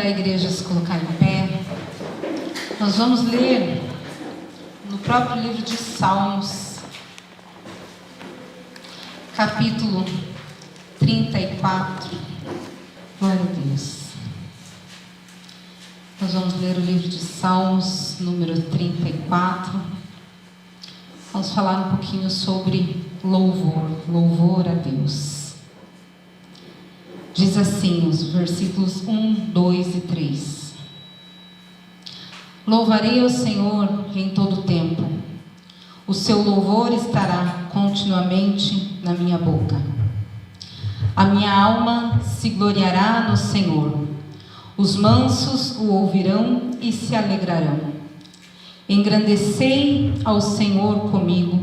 a igreja a se colocar em pé. Nós vamos ler no próprio livro de Salmos, capítulo 34. Glória a Deus. Nós vamos ler o livro de Salmos, número 34. Vamos falar um pouquinho sobre louvor a Deus. Diz assim os versículos 1, 2 e 3. Louvarei ao Senhor em todo o tempo. O seu louvor estará continuamente na minha boca. A minha alma se gloriará no Senhor. Os mansos o ouvirão e se alegrarão. Engrandecei ao Senhor comigo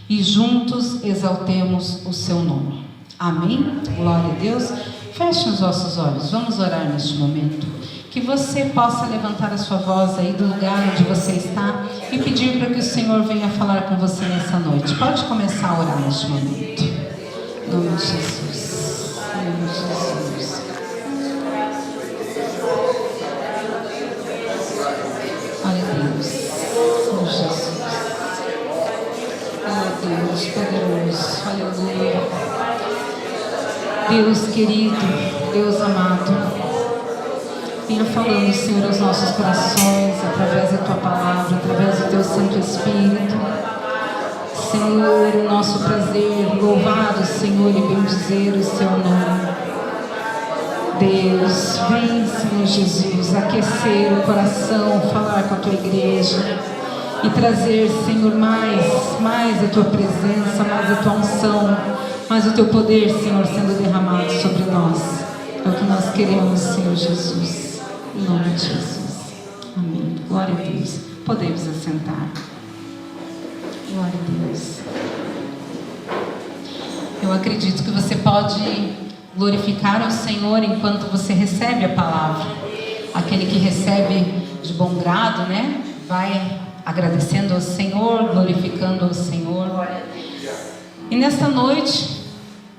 e juntos exaltemos o seu nome. Amém? Glória a Deus. Feche os vossos olhos. Vamos orar neste momento. Que você possa levantar a sua voz aí do lugar onde você está e pedir para que o Senhor venha falar com você nessa noite. Pode começar a orar neste momento. Em nome de Jesus. Em nome de Jesus. Glória a Deus. Senhor Jesus. Glória a Deus poderoso. Aleluia. Deus querido, Deus amado, venha falando, Senhor, aos nossos corações, através da Tua palavra, através do Teu Santo Espírito. Senhor, o nosso prazer, louvado, Senhor, e bendizer o Seu nome. Deus, vem, Senhor Jesus, aquecer o coração, falar com a Tua igreja e trazer, Senhor, mais a Tua presença, mais a Tua unção, mais o Teu poder, Senhor, sendo derramado sobre nós. É o que nós queremos, Senhor Jesus. Em nome de Jesus. Amém. Glória a Deus. Podemos assentar. Glória a Deus. Eu acredito que você pode glorificar ao Senhor enquanto você recebe a palavra. Aquele que recebe de bom grado, né? Vai agradecendo ao Senhor, glorificando ao Senhor. E nesta noite,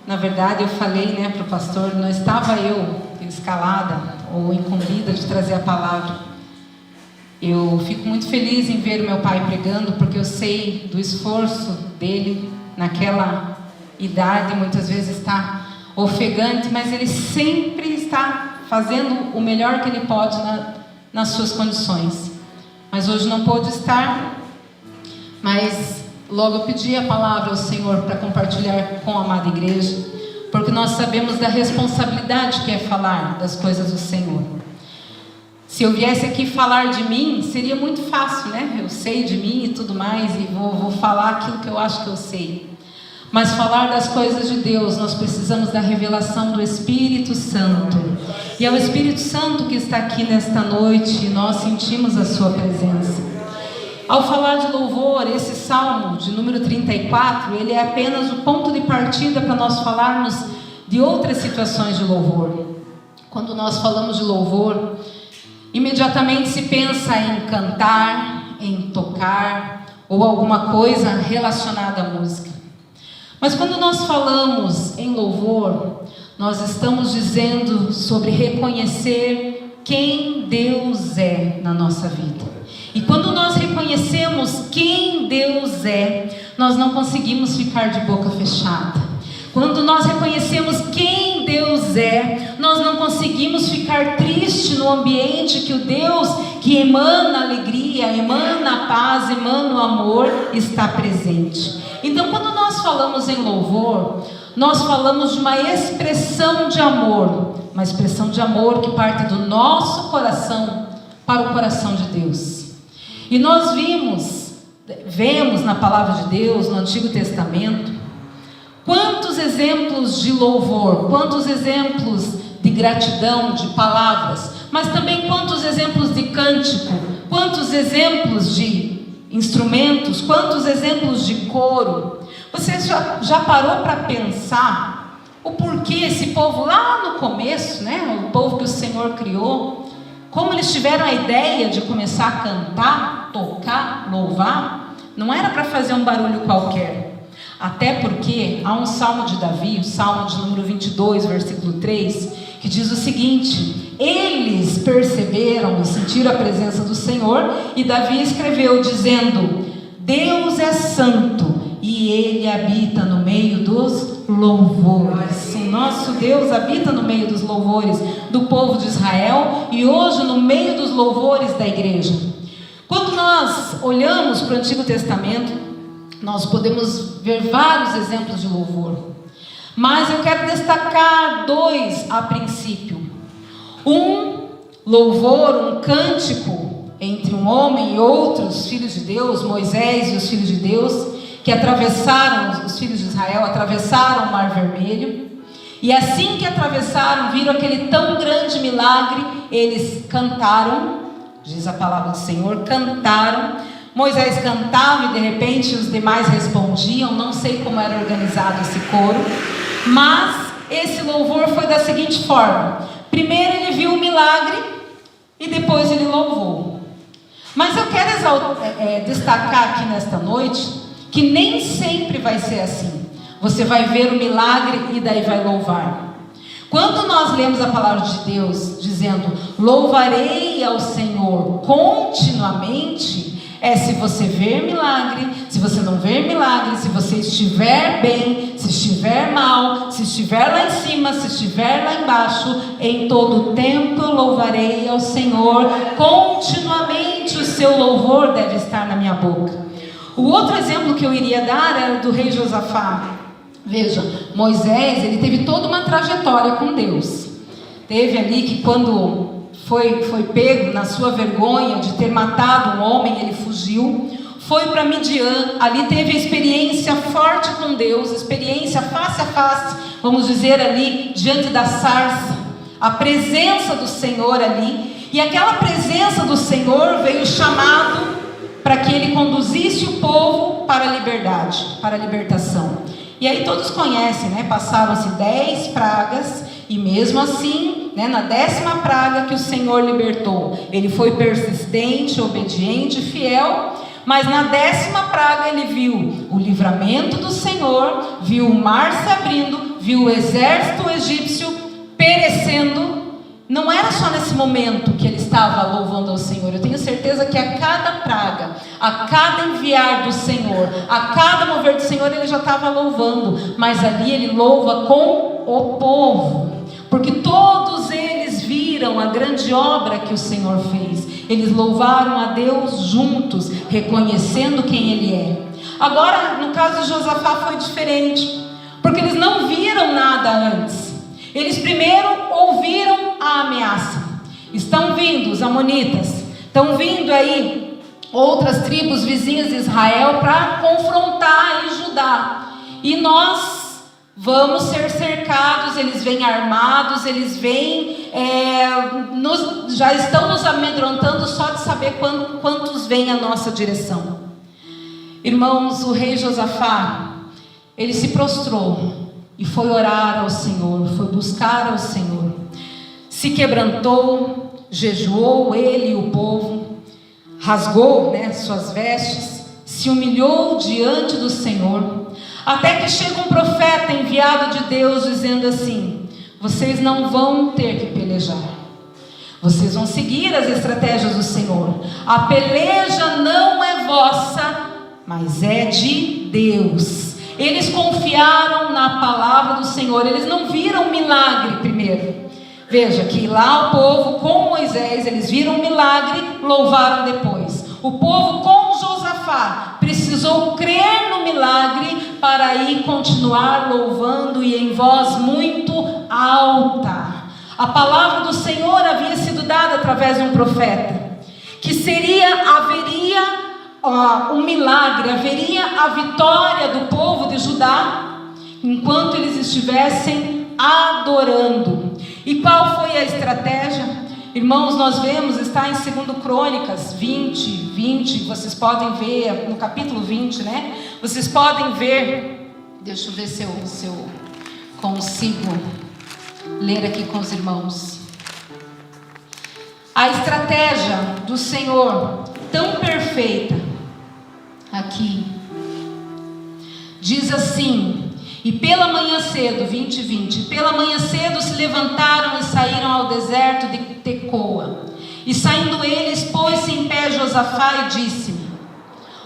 na verdade, eu falei, né, para o pastor, não estava eu escalada ou incumbida de trazer a palavra. Eu fico muito feliz em ver o meu pai pregando, porque eu sei do esforço dele naquela idade, muitas vezes está ofegante, mas ele sempre está fazendo o melhor que ele pode nas suas condições. Mas hoje não pôde estar, mas logo eu pedi a palavra ao Senhor para compartilhar com a amada igreja, porque nós sabemos da responsabilidade que é falar das coisas do Senhor. Se eu viesse aqui falar de mim, seria muito fácil, né? Eu sei de mim e tudo mais, e vou falar aquilo que eu acho que eu sei. Mas falar das coisas de Deus, nós precisamos da revelação do Espírito Santo. E é o Espírito Santo que está aqui nesta noite, e nós sentimos a sua presença. Ao falar de louvor, esse salmo de número 34, ele é apenas o ponto de partida para nós falarmos de outras situações de louvor. Quando nós falamos de louvor, imediatamente se pensa em cantar, em tocar, ou alguma coisa relacionada à música. Mas quando nós falamos em louvor, nós estamos dizendo sobre reconhecer quem Deus é na nossa vida. E quando nós reconhecemos quem Deus é, nós não conseguimos ficar de boca fechada. Quando nós reconhecemos quem Deus é, nós não conseguimos ficar triste no ambiente que o Deus que emana alegria, emana paz, emana o amor, está presente. Então, quando nós falamos em louvor, nós falamos de uma expressão de amor, uma expressão de amor que parte do nosso coração para o coração de Deus. E nós vemos na palavra de Deus, no Antigo Testamento, quantos exemplos de louvor, quantos exemplos de gratidão, de palavras, mas também quantos exemplos de cântico, quantos exemplos de instrumentos, quantos exemplos de coro. Você já parou para pensar o porquê esse povo lá no começo, né, o povo que o Senhor criou, como eles tiveram a ideia de começar a cantar, tocar, louvar? Não era para fazer um barulho qualquer. Até porque há um salmo de Davi, o salmo de número 22, versículo 3, que diz o seguinte: eles perceberam e sentiram a presença do Senhor, e Davi escreveu dizendo: Deus é santo e Ele habita no meio dos louvores. O nosso Deus habita no meio dos louvores do povo de Israel e hoje no meio dos louvores da igreja. Quando nós olhamos para o Antigo Testamento, nós podemos ver vários exemplos de louvor, mas eu quero destacar dois a princípio. Um louvor, um cântico entre um homem e outros filhos de Deus, Moisés e os filhos de Deus, que atravessaram, os filhos de Israel atravessaram o Mar Vermelho, e assim que atravessaram, viram aquele tão grande milagre, eles cantaram, diz a palavra do Senhor, cantaram. Moisés cantava e de repente os demais respondiam, não sei como era organizado esse coro, mas esse louvor foi da seguinte forma: primeiro ele viu o milagre e depois ele louvou. Mas eu quero destacar aqui nesta noite que nem sempre vai ser assim. Você vai ver o milagre e daí vai louvar. Quando nós lemos a palavra de Deus dizendo louvarei ao Senhor continuamente, é se você ver milagre, se você não ver milagre, se você estiver bem, se estiver mal, se estiver lá em cima, se estiver lá embaixo, em todo o tempo eu louvarei ao Senhor continuamente. O seu louvor deve estar na minha boca. O outro exemplo que eu iria dar era do rei Josafá. Veja, Moisés, ele teve toda uma trajetória com Deus. Teve ali que quando foi pego na sua vergonha de ter matado um homem, ele fugiu, foi para Midian, ali teve a experiência forte com Deus, experiência face a face, vamos dizer ali, diante da sarça, a presença do Senhor ali, e aquela presença do Senhor veio o chamado para que ele conduzisse o povo para a liberdade, para a libertação. E aí todos conhecem, né? Passaram-se 10 pragas, e mesmo assim, né, na 10ª praga que o Senhor libertou, ele foi persistente, obediente, fiel, mas na 10ª praga ele viu o livramento do Senhor, viu o mar se abrindo, viu o exército egípcio perecendo. Não era só nesse momento que ele estava louvando ao Senhor. Eu tenho certeza que a cada praga, a cada enviar do Senhor, a cada mover do Senhor, ele já estava louvando. Mas ali ele louva com o povo, porque todos eles viram a grande obra que o Senhor fez. Eles louvaram a Deus juntos, reconhecendo quem Ele é. Agora, no caso de Josafá foi diferente, porque eles não viram nada antes. Eles primeiro ouviram a ameaça. Estão vindo os amonitas, estão vindo aí outras tribos vizinhas de Israel para confrontar aí Judá. E nós vamos ser cercados. Eles vêm armados, eles vêm, já estão nos amedrontando só de saber quantos vêm à nossa direção. Irmãos, o rei Josafá, ele se prostrou e foi orar ao Senhor, foi buscar ao Senhor, se quebrantou, jejuou ele e o povo, rasgou, suas vestes, se humilhou diante do Senhor, até que chega um profeta enviado de Deus dizendo assim: vocês não vão ter que pelejar, vocês vão seguir as estratégias do Senhor, a peleja não é vossa, mas é de Deus. Eles confiaram na palavra do Senhor, eles não viram milagre primeiro. Veja que lá o povo com Moisés, eles viram milagre, louvaram depois. O povo com Josafá precisou crer no milagre para aí continuar louvando e em voz muito alta. A palavra do Senhor havia sido dada através de um profeta, que haveria um milagre, haveria a vitória do povo de Judá, enquanto eles estivessem adorando. E qual foi a estratégia? Irmãos, nós vemos, está em 2 Crônicas 20, vocês podem ver, no capítulo 20, vocês podem ver, deixa eu ver se eu consigo ler aqui com os irmãos. A estratégia do Senhor, tão perfeita, aqui, diz assim: e pela manhã cedo, 20, pela manhã cedo se levantaram e saíram ao deserto de Saindo eles, pôs-se em pé Josafá e disse-me: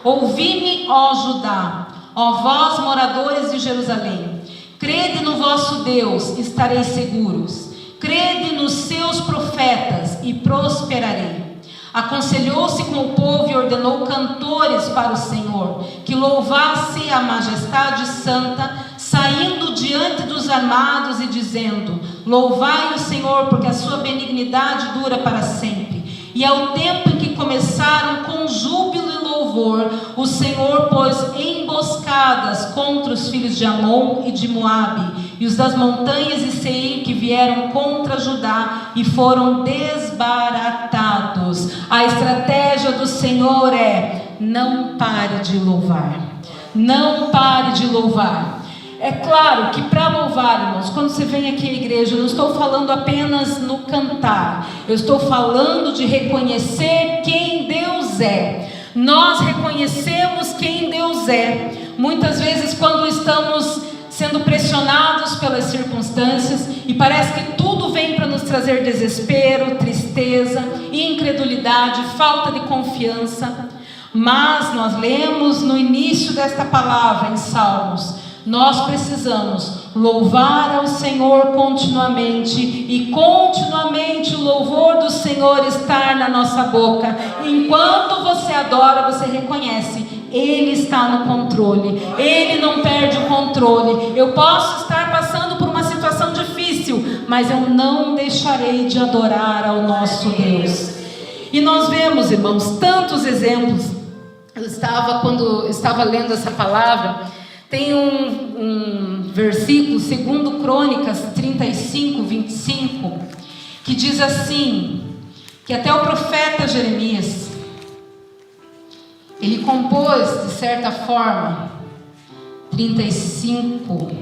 ouvi-me, ó Judá, ó vós moradores de Jerusalém, crede no vosso Deus, estareis seguros, crede nos seus profetas e prosperarei. Aconselhou-se com o povo e ordenou cantores para o Senhor, que louvasse a majestade santa, saindo diante dos armados e dizendo: louvai o Senhor, porque a sua benignidade dura para sempre. E ao tempo em que começaram com júbilo e louvor, o Senhor pôs emboscadas contra os filhos de Amon e de Moabe, e os das montanhas de Seir, que vieram contra Judá, e foram desbaratados. A estratégia do Senhor é: não pare de louvar, não pare de louvar. É claro que para louvar, irmãos, quando você vem aqui à igreja, eu não estou falando apenas no cantar, eu estou falando de reconhecer quem Deus é. Nós reconhecemos quem Deus é. Muitas vezes, quando estamos sendo pressionados pelas circunstâncias e parece que tudo vem para nos trazer desespero, tristeza, incredulidade, falta de confiança, mas nós lemos no início desta palavra em Salmos: nós precisamos louvar ao Senhor continuamente, e continuamente o louvor do Senhor estar na nossa boca. Enquanto você adora, você reconhece: Ele está no controle, Ele não perde o controle. Eu posso estar passando por uma situação difícil, mas eu não deixarei de adorar ao nosso Deus. E nós vemos, irmãos, tantos exemplos. Quando estava lendo essa palavra, tem um versículo, 2 Crônicas 35, 25, que diz assim, que até o profeta Jeremias, ele compôs, de certa forma, 35, 2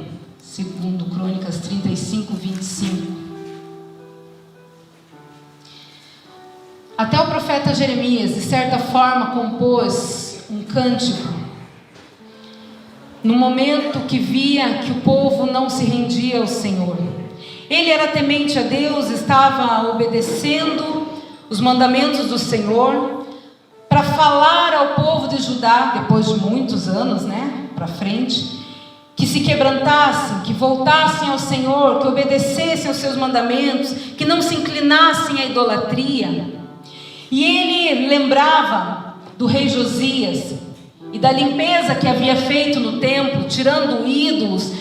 Crônicas 35, 25. Até o profeta Jeremias, de certa forma, compôs um cântico, no momento que via que o povo não se rendia ao Senhor. Ele era temente a Deus, estava obedecendo os mandamentos do Senhor, para falar ao povo de Judá, depois de muitos anos, para frente, que se quebrantassem, que voltassem ao Senhor, que obedecessem aos seus mandamentos, que não se inclinassem à idolatria. E ele lembrava do rei Josias e da limpeza que havia feito no templo, tirando ídolos,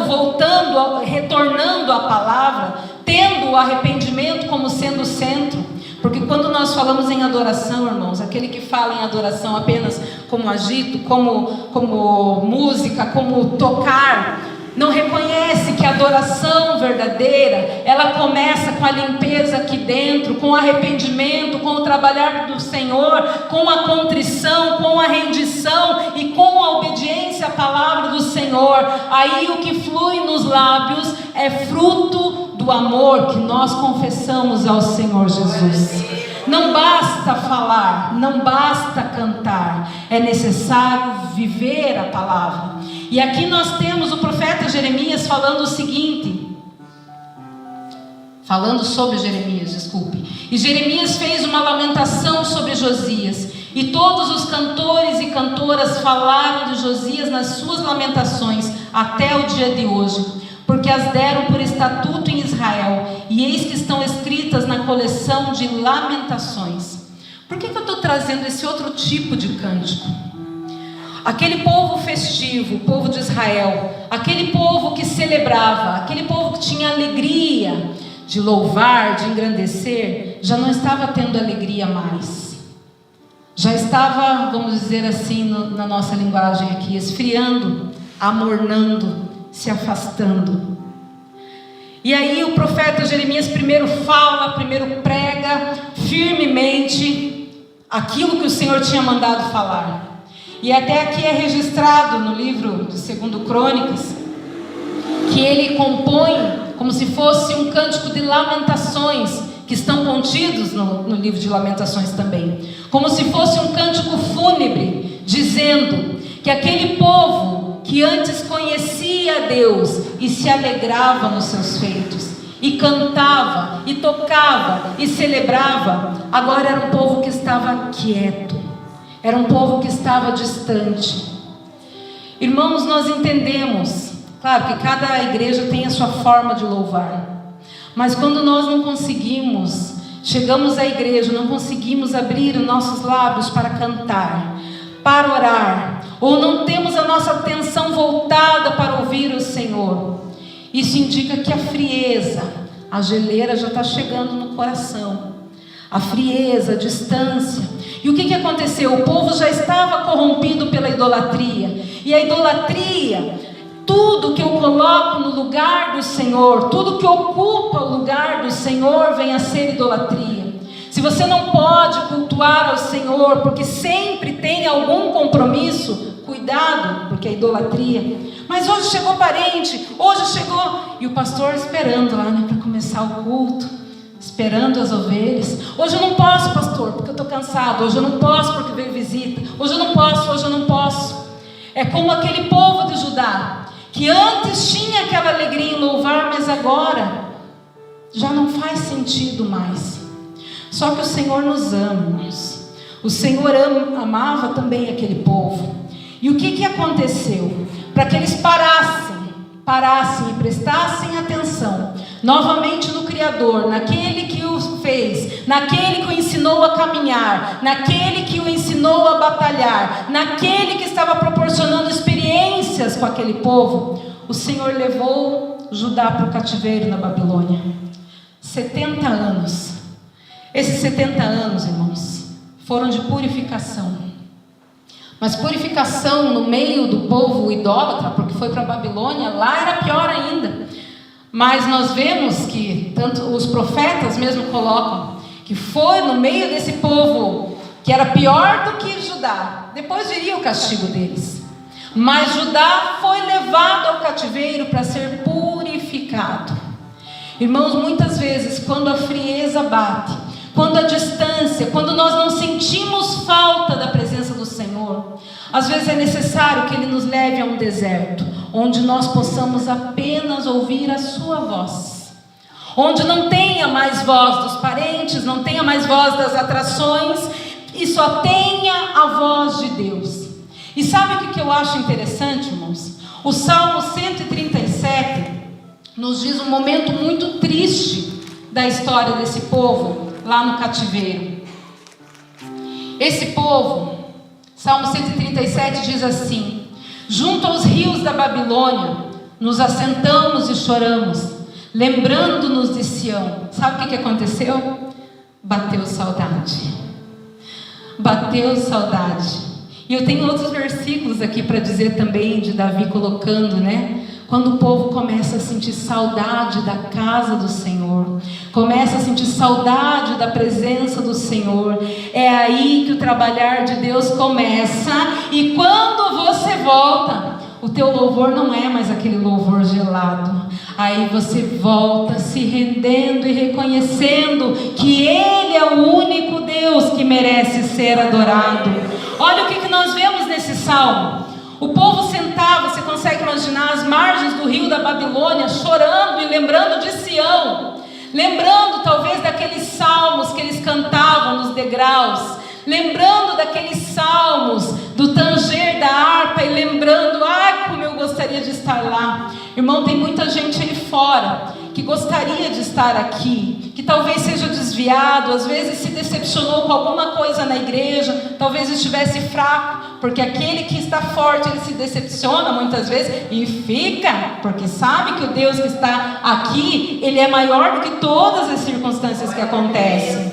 voltando, retornando à palavra, tendo o arrependimento como sendo o centro. Porque quando nós falamos em adoração, irmãos, aquele que fala em adoração apenas como agito, como música, como tocar, não reconhece que a adoração verdadeira, ela começa com a limpeza aqui dentro, com o arrependimento, com o trabalhar do Senhor, com a contrição, com a rendição e com a obediência à palavra do Senhor. Aí o que flui nos lábios é fruto do amor que nós confessamos ao Senhor Jesus. Não basta falar, não basta cantar, é necessário viver a palavra. E aqui nós temos o profeta Jeremias falando sobre Jeremias, desculpe. E Jeremias fez uma lamentação sobre Josias, e todos os cantores e cantoras falaram de Josias nas suas lamentações até o dia de hoje, porque as deram por estatuto em Israel, e eis que estão escritas na coleção de lamentações. Por que eu estou trazendo esse outro tipo de cântico? Aquele povo festivo, o povo de Israel, aquele povo que celebrava, aquele povo que tinha alegria de louvar, de engrandecer, já não estava tendo alegria mais. Já estava, vamos dizer assim, na nossa linguagem aqui, esfriando, amornando, se afastando. E aí o profeta Jeremias primeiro prega firmemente aquilo que o Senhor tinha mandado falar. E até aqui é registrado no livro de 2 Crônicas, que ele compõe como se fosse um cântico de lamentações, que estão contidos no livro de Lamentações também, como se fosse um cântico fúnebre, dizendo que aquele povo que antes conhecia Deus e se alegrava nos seus feitos, e cantava, e tocava, e celebrava, agora era um povo que estava quieto, era um povo que estava distante. Irmãos, nós entendemos, claro que cada igreja tem a sua forma de louvar, mas quando nós não conseguimos, chegamos à igreja, não conseguimos abrir os nossos lábios para cantar, para orar, ou não temos a nossa atenção voltada para ouvir o Senhor, isso indica que a frieza, a geleira já está chegando no coração, a frieza, a distância. E o que aconteceu? O povo já estava corrompido pela idolatria, e a idolatria, tudo que eu coloco no lugar do Senhor, tudo que ocupa o lugar do Senhor vem a ser idolatria. Se você não pode cultuar ao Senhor, porque sempre tem algum compromisso, cuidado, porque é idolatria. Mas hoje chegou parente, hoje chegou, e o pastor esperando lá, para começar o culto, esperando as ovelhas. Hoje eu não posso, pastor, porque eu estou cansado. Hoje eu não posso porque veio visita. Hoje eu não posso, hoje eu não posso. É como aquele povo de Judá, que antes tinha aquela alegria em louvar, mas agora já não faz sentido mais. Só que o Senhor nos ama, irmãos. O Senhor amava também aquele povo. E o que aconteceu? Para que eles parassem e prestassem atenção novamente no Criador, naquele que os fez, naquele que o ensinou a caminhar, naquele que o ensinou a batalhar, naquele que estava proporcionando experiências com aquele povo, o Senhor levou Judá para o cativeiro na Babilônia. 70 anos. Esses 70 anos, irmãos, foram de purificação. Mas purificação no meio do povo idólatra, porque foi para a Babilônia, lá era pior ainda. Mas nós vemos que, tanto os profetas mesmo colocam, que foi no meio desse povo, que era pior do que Judá. Depois viria o castigo deles. Mas Judá foi levado ao cativeiro para ser purificado. Irmãos, muitas vezes, quando a frieza bate, quando a distância, quando nós não sentimos falta da presença do Senhor, às vezes é necessário que Ele nos leve a um deserto, onde nós possamos apenas ouvir a sua voz, onde não tenha mais voz dos parentes, não tenha mais voz das atrações, e só tenha a voz de Deus. E sabe o que eu acho interessante, irmãos? O Salmo 137 nos diz um momento muito triste da história desse povo lá no cativeiro. Esse povo, Salmo 137 diz assim: junto aos rios da Babilônia nos assentamos e choramos, lembrando-nos de Sião. Sabe o que aconteceu? Bateu saudade. Bateu saudade. E eu tenho outros versículos aqui para dizer também, de Davi colocando, né? Quando o povo começa a sentir saudade da casa do Senhor, começa a sentir saudade da presença do Senhor, é aí que o trabalhar de Deus começa. E quando você volta, o teu louvor não é mais aquele louvor gelado. Aí você volta se rendendo e reconhecendo que Ele é o único Deus que merece ser adorado. Olha o que nós vemos nesse salmo. O povo sentava, você consegue imaginar, às margens do rio da Babilônia, chorando e lembrando de Sião, lembrando talvez daqueles salmos que eles cantavam nos degraus, lembrando daqueles salmos do tanger da harpa e lembrando, como eu gostaria de estar lá. Irmão, tem muita gente aí fora que gostaria de estar aqui, que talvez seja desviado, às vezes se decepcionou com alguma coisa na igreja, talvez estivesse fraco, porque aquele que está forte, ele se decepciona muitas vezes e fica, porque sabe que o Deus que está aqui, Ele é maior do que todas as circunstâncias que acontecem.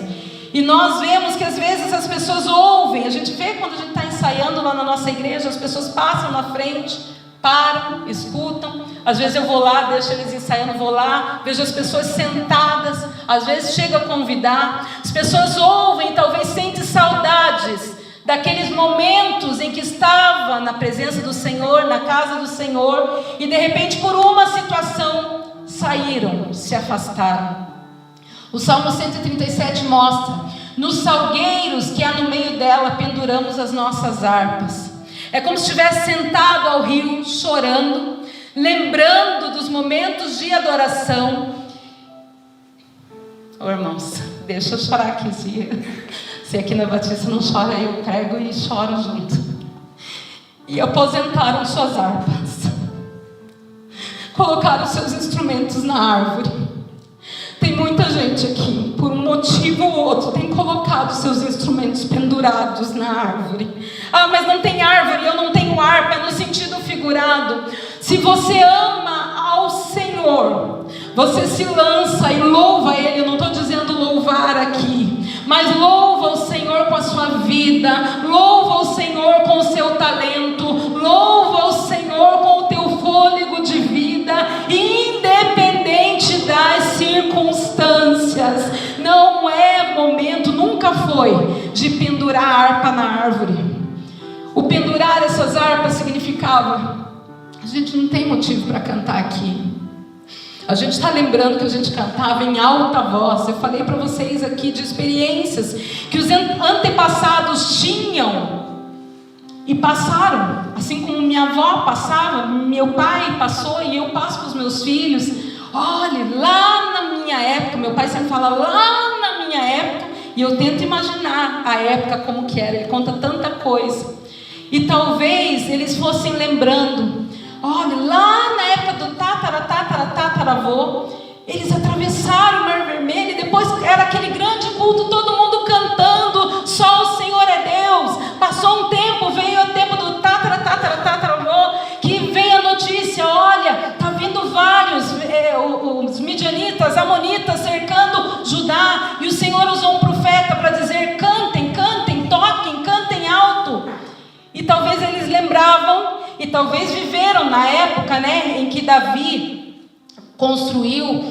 E nós vemos que às vezes as pessoas ouvem, a gente vê quando a gente está ensaiando lá na nossa igreja, as pessoas passam na frente, param, escutam. Às vezes eu vou lá, deixo eles ensaiando, vou lá, vejo as pessoas sentadas, às vezes chega a convidar, as pessoas ouvem, talvez sentem saudades daqueles momentos em que estava na presença do Senhor, na casa do Senhor, e de repente por uma situação saíram, se afastaram. O Salmo 137 mostra: nos salgueiros que há no meio dela penduramos as nossas harpas. É como se estivesse sentado ao rio, chorando, lembrando dos momentos de adoração. Ô, irmãos, deixa eu chorar aqui. Se aqui na Batista não chora, eu pego e choro junto. E aposentaram suas harpas, colocaram seus instrumentos na árvore. Tem muita gente aqui, por um motivo ou outro, tem colocado seus instrumentos pendurados na árvore. Ah, mas não tem árvore, eu não tenho harpa, no sentido figurado. Se você ama ao Senhor, você se lança e louva Ele. Eu não estou dizendo louvar aqui, mas louva o Senhor com a sua vida, louva o Senhor com o seu talento, louva o Senhor com o teu fôlego de vida, independente das circunstâncias. Não é momento, nunca foi, de pendurar a harpa na árvore. O pendurar essas harpas significava: a gente não tem motivo para cantar aqui. A gente está lembrando que a gente cantava em alta voz. Eu falei para vocês aqui de experiências que os antepassados tinham e passaram, assim como minha avó passava, meu pai passou e eu passo para os meus filhos. Olha, lá na minha época, meu pai sempre fala lá na minha época, e eu tento imaginar a época como que era. Ele conta tanta coisa, e talvez eles fossem lembrando: olha, lá na época do tataravô, eles atravessaram o Mar Vermelho, e depois era aquele grande culto, todo mundo cantando, só o Senhor é Deus. Passou um tempo, veio o tempo do tataravô, que veio a notícia: olha, está vindo vários, os midianitas, amonitas cercando Judá, e o Senhor usou um profeta para dizer: cantem, cantem, toquem, cantem alto. E talvez eles lembravam, e talvez viveram na época, em que Davi construiu,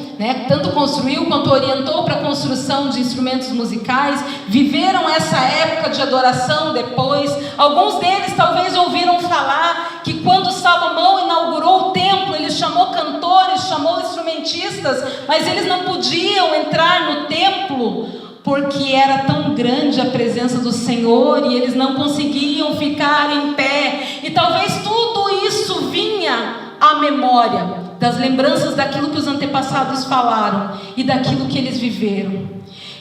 tanto construiu quanto orientou para a construção de instrumentos musicais, viveram essa época de adoração depois. Alguns deles talvez ouviram falar que quando Salomão inaugurou o templo, ele chamou cantores, chamou instrumentistas, mas eles não podiam entrar no templo, porque era tão grande a presença do Senhor, e eles não conseguiam ficar em pé. E talvez tudo isso vinha à memória das lembranças daquilo que os antepassados falaram e daquilo que eles viveram.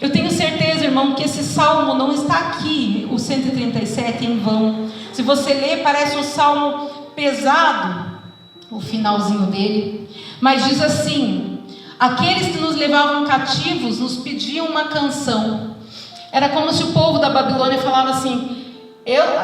Eu tenho certeza, irmão, que esse salmo não está aqui, o 137, em vão. Se você ler, parece um salmo pesado, o finalzinho dele, mas diz assim: aqueles que nos levavam cativos nos pediam uma canção. Era como se o povo da Babilônia falava assim: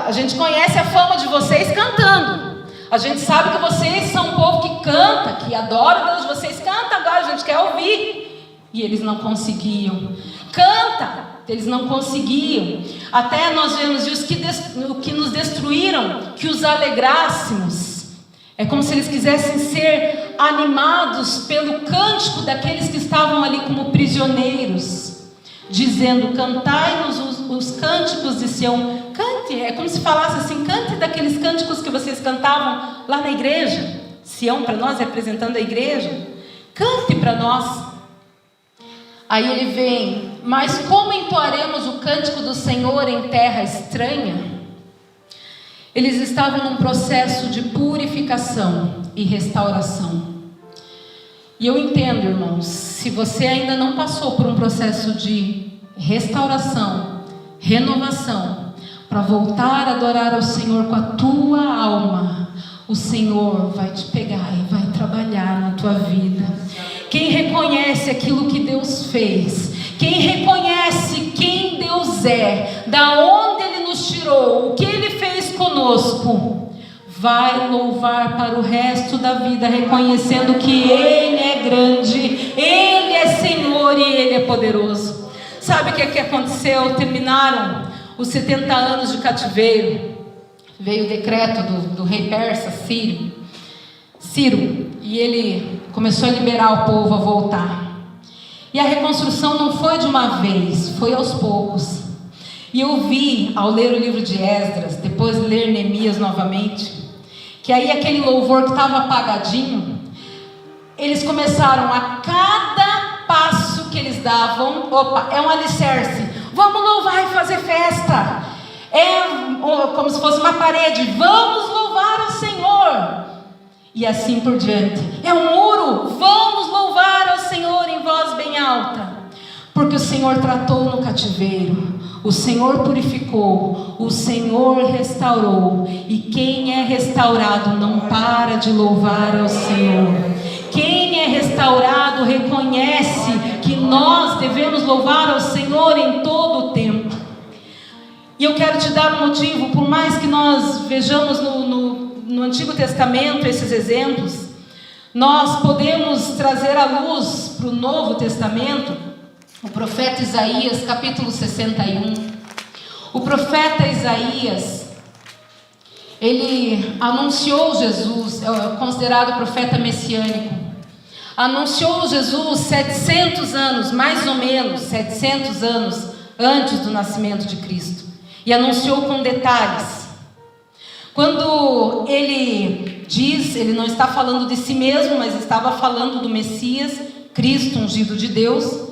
a gente conhece a fama de vocês cantando, a gente sabe que vocês são um povo que canta, que adora Deus, vocês cantam, agora a gente quer ouvir. E eles não conseguiam. Canta, eles não conseguiam. Até nós vemos os que nos destruíram, que os alegrássemos. É como se eles quisessem ser animados pelo cântico daqueles que estavam ali como prisioneiros, dizendo: cantai-nos os cânticos de Sião. Cante, é como se falasse assim: cante daqueles cânticos que vocês cantavam lá na igreja. Sião para nós representando a igreja. Cante para nós. Aí ele vem: mas como entoaremos o cântico do Senhor em terra estranha? Eles estavam num processo de purificação e restauração. E eu entendo, irmãos, se você ainda não passou por um processo de restauração, renovação, para voltar a adorar ao Senhor com a tua alma, o Senhor vai te pegar e vai trabalhar na tua vida. Quem reconhece aquilo que Deus fez, quem reconhece quem Deus é, da onde Ele nos tirou, o que Ele fez conosco, vai louvar para o resto da vida, reconhecendo que Ele é grande, Ele é Senhor e Ele é poderoso. Sabe o que aconteceu? Terminaram os 70 anos de cativeiro. Veio o decreto do rei persa, Ciro, e ele começou a liberar o povo a voltar. E a reconstrução não foi de uma vez, foi aos poucos. E eu vi, ao ler o livro de Esdras, depois ler Neemias novamente, que aí aquele louvor que estava apagadinho, eles começaram a cada passo que eles davam: opa, é um alicerce, vamos louvar e fazer festa. É como se fosse uma parede, vamos louvar o Senhor. E assim por diante. É um muro, vamos louvar ao Senhor em voz bem alta. Porque o Senhor tratou no cativeiro, o Senhor purificou, o Senhor restaurou. E quem é restaurado não para de louvar ao Senhor. Quem é restaurado reconhece que nós devemos louvar ao Senhor em todo o tempo. E eu quero te dar um motivo, por mais que nós vejamos no Antigo Testamento esses exemplos, nós podemos trazer à luz para o Novo Testamento o profeta Isaías, capítulo 61. O profeta Isaías, ele anunciou Jesus, é considerado profeta messiânico. Anunciou Jesus 700 anos, mais ou menos 700 anos antes do nascimento de Cristo. E anunciou com detalhes. Quando ele diz, ele não está falando de si mesmo, mas estava falando do Messias, Cristo, ungido de Deus.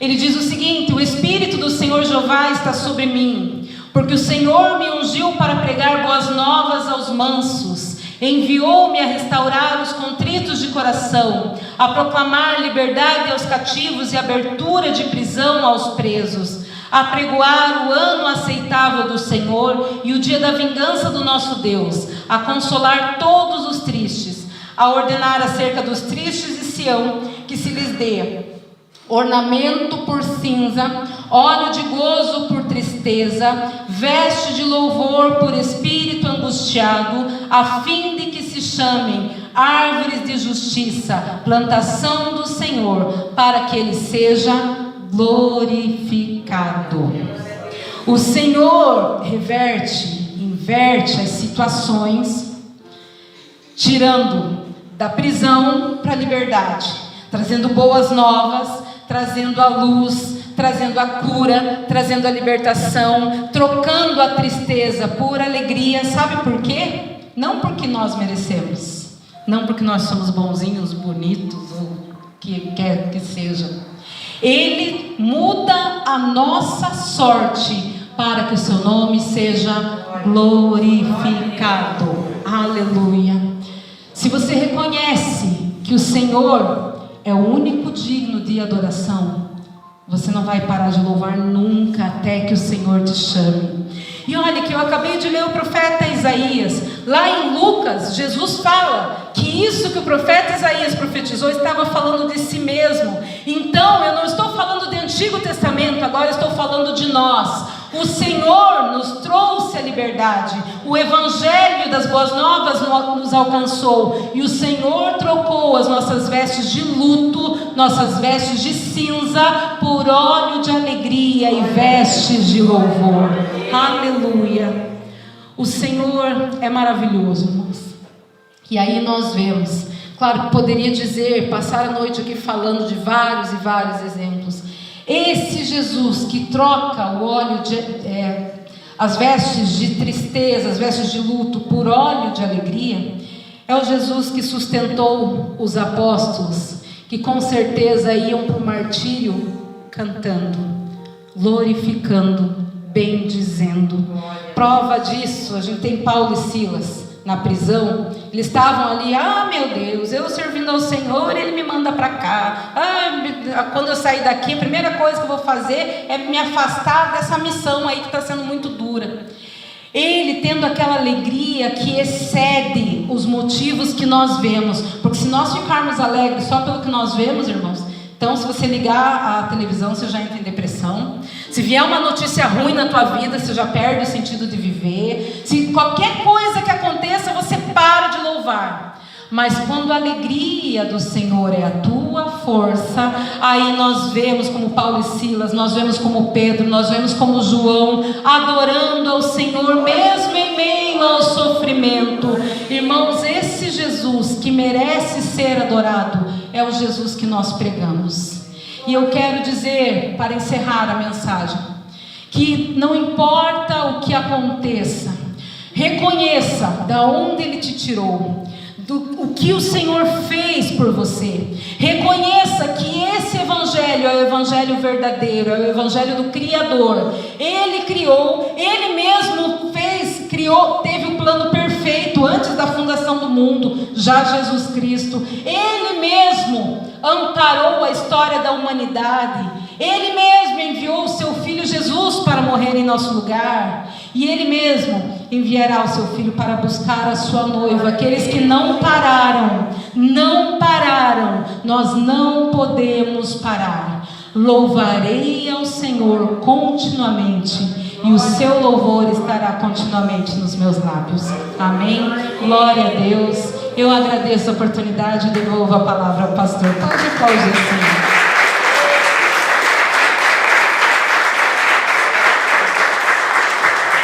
Ele diz o seguinte: o Espírito do Senhor Jeová está sobre mim, porque o Senhor me ungiu para pregar boas novas aos mansos, enviou-me a restaurar os contritos de coração, a proclamar liberdade aos cativos e abertura de prisão aos presos, a pregoar o ano aceitável do Senhor e o dia da vingança do nosso Deus, a consolar todos os tristes, a ordenar acerca dos tristes de Sião que se lhes dê ornamento por cinza, óleo de gozo por tristeza, veste de louvor por espírito angustiado, a fim de que se chamem árvores de justiça, plantação do Senhor, para que Ele seja glorificado. O Senhor inverte as situações, tirando da prisão para a liberdade, trazendo boas novas, trazendo a luz, trazendo a cura, trazendo a libertação, trocando a tristeza por alegria. Sabe por quê? Não porque nós merecemos, não porque nós somos bonzinhos, bonitos, ou o que quer que seja. Ele muda a nossa sorte para que o seu nome seja glorificado. Aleluia. Se você reconhece que o Senhor é o único digno de adoração, você não vai parar de louvar nunca até que o Senhor te chame. E olha que eu acabei de ler o profeta Isaías. Lá em Lucas, Jesus fala que isso que o profeta Isaías profetizou estava falando de si mesmo. Então eu não estou falando de Antigo Testamento, agora estou falando de nós. O Senhor nos trouxe a liberdade, o Evangelho das Boas Novas nos alcançou, e o Senhor trocou as nossas vestes de luto, nossas vestes de cinza, por óleo de alegria e vestes de louvor. Aleluia! O Senhor é maravilhoso, irmãos. E aí nós vemos, claro que poderia dizer, passar a noite aqui falando de vários e vários exemplos. Esse Jesus que troca o óleo as vestes de tristeza, as vestes de luto por óleo de alegria, é o Jesus que sustentou os apóstolos, que com certeza iam para o martírio cantando, glorificando, bendizendo. Prova disso, a gente tem Paulo e Silas na prisão. Eles estavam ali, meu Deus, eu servindo ao Senhor, Ele me manda para cá. Quando eu sair daqui, a primeira coisa que eu vou fazer é me afastar dessa missão aí que está sendo muito dura. Ele tendo aquela alegria que excede os motivos que nós vemos, porque se nós ficarmos alegres só pelo que nós vemos, irmãos, então se você ligar a televisão, você já entra em depressão. Se vier uma notícia ruim na tua vida, você já perde o sentido de viver. Se qualquer coisa que aconteça, você para de louvar. Mas quando a alegria do Senhor é a tua força, aí nós vemos como Paulo e Silas, nós vemos como Pedro, nós vemos como João, adorando ao Senhor mesmo em meio ao sofrimento. Irmãos, esse Jesus que merece ser adorado é o Jesus que nós pregamos. E eu quero dizer, para encerrar a mensagem, que não importa o que aconteça, reconheça da onde Ele te tirou, o que o Senhor fez por você. Reconheça que esse Evangelho é o Evangelho verdadeiro, é o Evangelho do Criador. Ele criou, Ele mesmo fez teve o plano perfeito antes da fundação do mundo, já Jesus Cristo. Ele mesmo amparou a história da humanidade. Ele mesmo enviou o seu Filho Jesus para morrer em nosso lugar. E Ele mesmo enviará o seu Filho para buscar a sua noiva. Aqueles que não pararam, nós não podemos parar. Louvarei ao Senhor continuamente, e o seu louvor estará continuamente nos meus lábios. Amém? Glória a Deus. Eu agradeço a oportunidade e devolvo a palavra ao pastor. Pode aplaudir, Senhor.